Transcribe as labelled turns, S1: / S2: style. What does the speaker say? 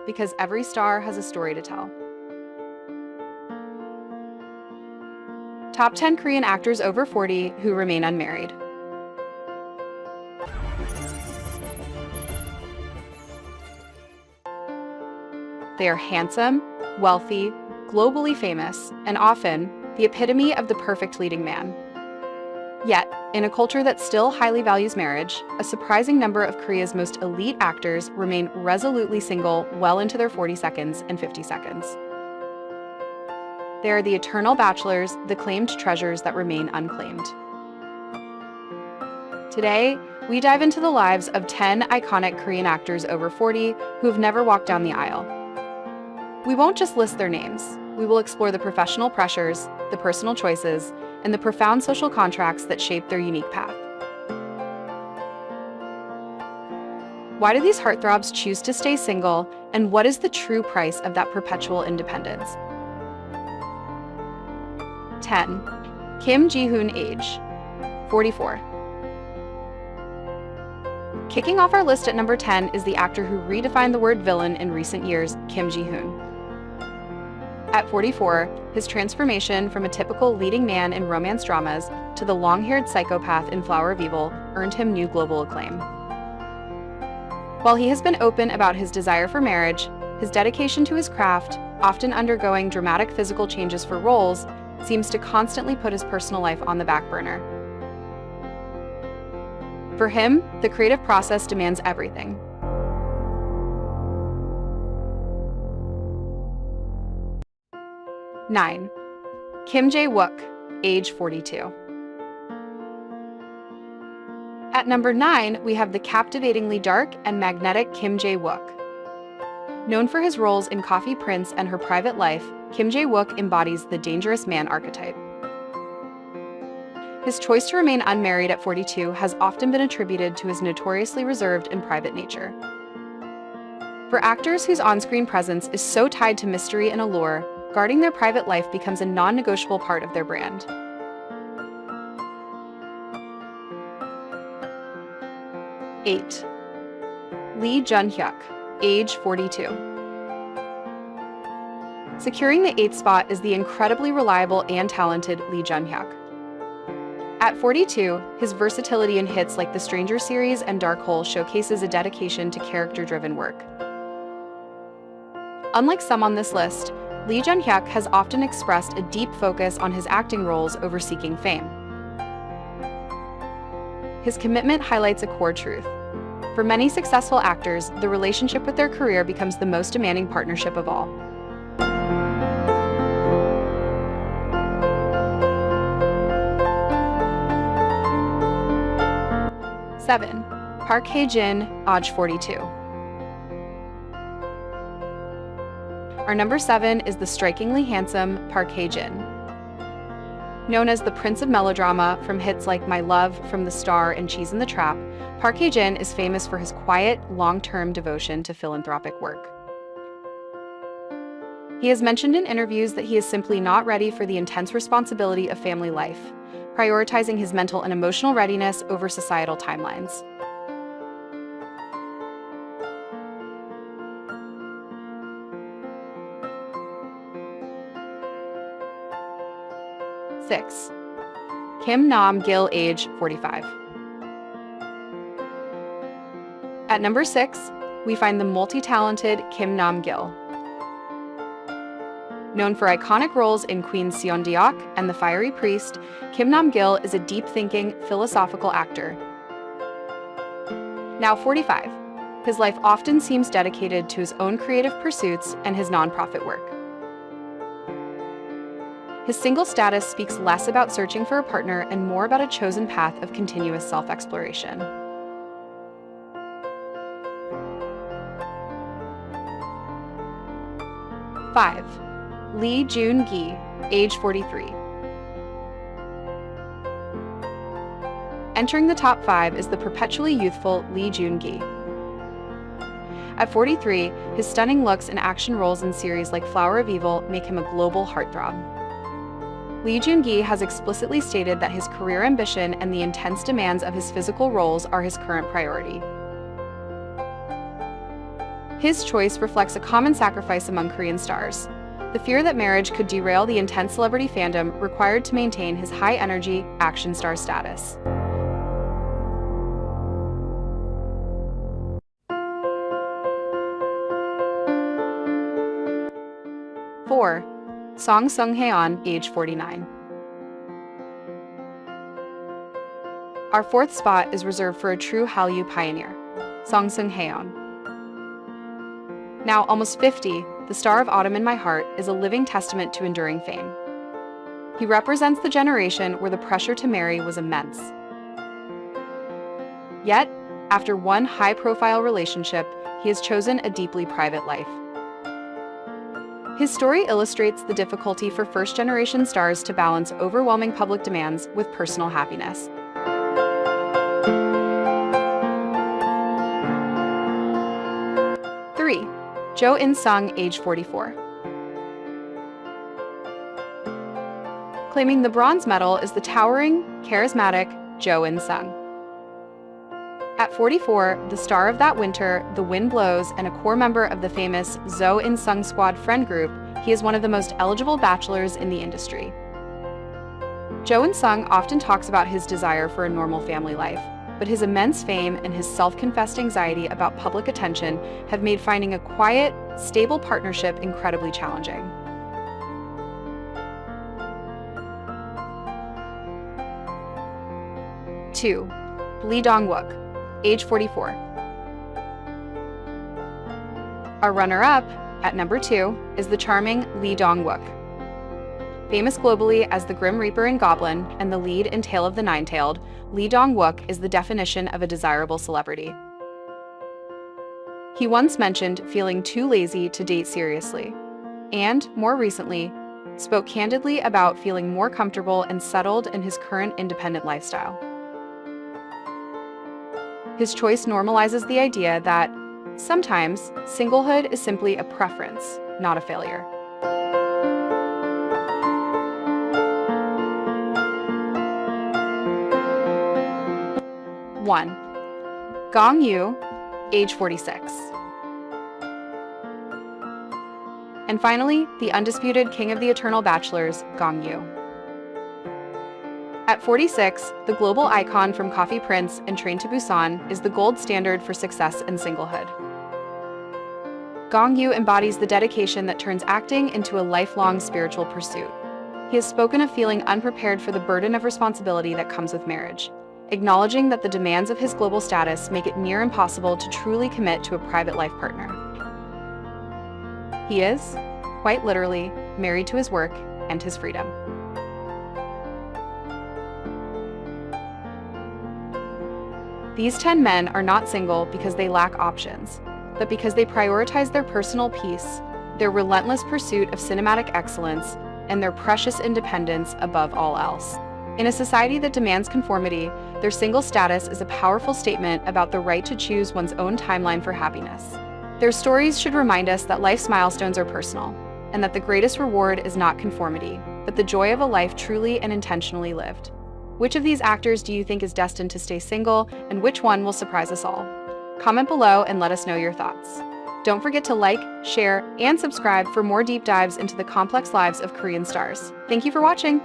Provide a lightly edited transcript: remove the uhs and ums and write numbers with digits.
S1: because every star has a story to tell. Top 10 Korean actors over 40 who remain unmarried. They are handsome, wealthy, globally famous, and often the epitome of the perfect leading man. Yet, in a culture that still highly values marriage, a surprising number of Korea's most elite actors remain resolutely single well into their 40s and 50s. They are the eternal bachelors, the claimed treasures that remain unclaimed. Today, we dive into the lives of 10 iconic Korean actors over 40 who have never walked down the aisle. We won't just list their names. We will explore the professional pressures, the personal choices, and the profound social contracts that shape their unique path. Why do these heartthrobs choose to stay single, and what is the true price of that perpetual independence? 10. Kim Ji-hoon, age 44. Kicking off our list at number 10 is the actor who redefined the word villain in recent years, Kim Ji-hoon. At 44, his transformation from a typical leading man in romance dramas to the long-haired psychopath in Flower of Evil earned him new global acclaim. While he has been open about his desire for marriage, his dedication to his craft, often undergoing dramatic physical changes for roles, seems to constantly put his personal life on the back burner. For him, the creative process demands everything. 9. Kim Jae-wook, age 42. At number 9, we have the captivatingly dark and magnetic Kim Jae-wook. Known for his roles in Coffee Prince and Her Private Life, Kim Jae-wook embodies the dangerous man archetype. His choice to remain unmarried at 42 has often been attributed to his notoriously reserved and private nature. For actors whose on-screen presence is so tied to mystery and allure, guarding their private life becomes a non-negotiable part of their brand. 8. Lee Jun-hyuk, age 42. Securing the 8th spot is the incredibly reliable and talented Lee Jun-hyuk. At 42, his versatility in hits like the Stranger series and Dark Hole showcases a dedication to character-driven work. Unlike some on this list, Lee Jun-hyuk has often expressed a deep focus on his acting roles over seeking fame. His commitment highlights a core truth. For many successful actors, the relationship with their career becomes the most demanding partnership of all. 7. Park Hae-jin, age 42. Our number 7 is the strikingly handsome Park Hae-jin. Known as the Prince of Melodrama from hits like My Love, From the Star, and Cheese in the Trap, Park Hae-jin is famous for his quiet, long-term devotion to philanthropic work. He has mentioned in interviews that he is simply not ready for the intense responsibility of family life, prioritizing his mental and emotional readiness over societal timelines. 6. Kim Nam-gil, age 45. At number 6, we find the multi-talented Kim Nam-gil. Known for iconic roles in Queen Seon-deok and The Fiery Priest, Kim Nam-gil is a deep-thinking, philosophical actor. Now 45, his life often seems dedicated to his own creative pursuits and his nonprofit work. His single status speaks less about searching for a partner and more about a chosen path of continuous self-exploration. 5. Lee Joon-gi, age 43. Entering the top 5 is the perpetually youthful Lee Joon-gi. At 43, his stunning looks and action roles in series like Flower of Evil make him a global heartthrob. Lee Joon-gi has explicitly stated that his career ambition and the intense demands of his physical roles are his current priority. His choice reflects a common sacrifice among Korean stars: the fear that marriage could derail the intense celebrity fandom required to maintain his high-energy, action star status. Four, Seung-heon, age 49. Our fourth spot is reserved for a true Hallyu pioneer, Seung-heon. Now almost 50, the star of Autumn in My Heart is a living testament to enduring fame. He represents the generation where the pressure to marry was immense. Yet, after one high-profile relationship, he has chosen a deeply private life. His story illustrates the difficulty for first-generation stars to balance overwhelming public demands with personal happiness. Three, Jo In-sung, age 44. Claiming the bronze medal is the towering, charismatic Jo In-sung. At 44, the star of That Winter, The Wind Blows, and a core member of the famous Jo In-sung Squad friend group, he is one of the most eligible bachelors in the industry. Jo In-sung often talks about his desire for a normal family life, but his immense fame and his self-confessed anxiety about public attention have made finding a quiet, stable partnership incredibly challenging. Two, Dong Wook, age 44. Our runner-up, at number 2, is the charming Dong Wook. Famous globally as the Grim Reaper in Goblin and the lead in Tale of the Nine-Tailed, Dong Wook is the definition of a desirable celebrity. He once mentioned feeling too lazy to date seriously, and, more recently, spoke candidly about feeling more comfortable and settled in his current independent lifestyle. His choice normalizes the idea that, sometimes, singlehood is simply a preference, not a failure. One, Gong Yoo, age 46. And finally, the undisputed king of the eternal bachelors, Gong Yoo. At 46, the global icon from Coffee Prince and Train to Busan is the gold standard for success and singlehood. Gong Yoo embodies the dedication that turns acting into a lifelong spiritual pursuit. He has spoken of feeling unprepared for the burden of responsibility that comes with marriage, acknowledging that the demands of his global status make it near impossible to truly commit to a private life partner. He is, quite literally, married to his work and his freedom. These 10 men are not single because they lack options, but because they prioritize their personal peace, their relentless pursuit of cinematic excellence, and their precious independence above all else. In a society that demands conformity, their single status is a powerful statement about the right to choose one's own timeline for happiness. Their stories should remind us that life's milestones are personal, and that the greatest reward is not conformity, but the joy of a life truly and intentionally lived. Which of these actors do you think is destined to stay single, and which one will surprise us all? Comment below and let us know your thoughts. Don't forget to like, share, and subscribe for more deep dives into the complex lives of Korean stars. Thank you for watching!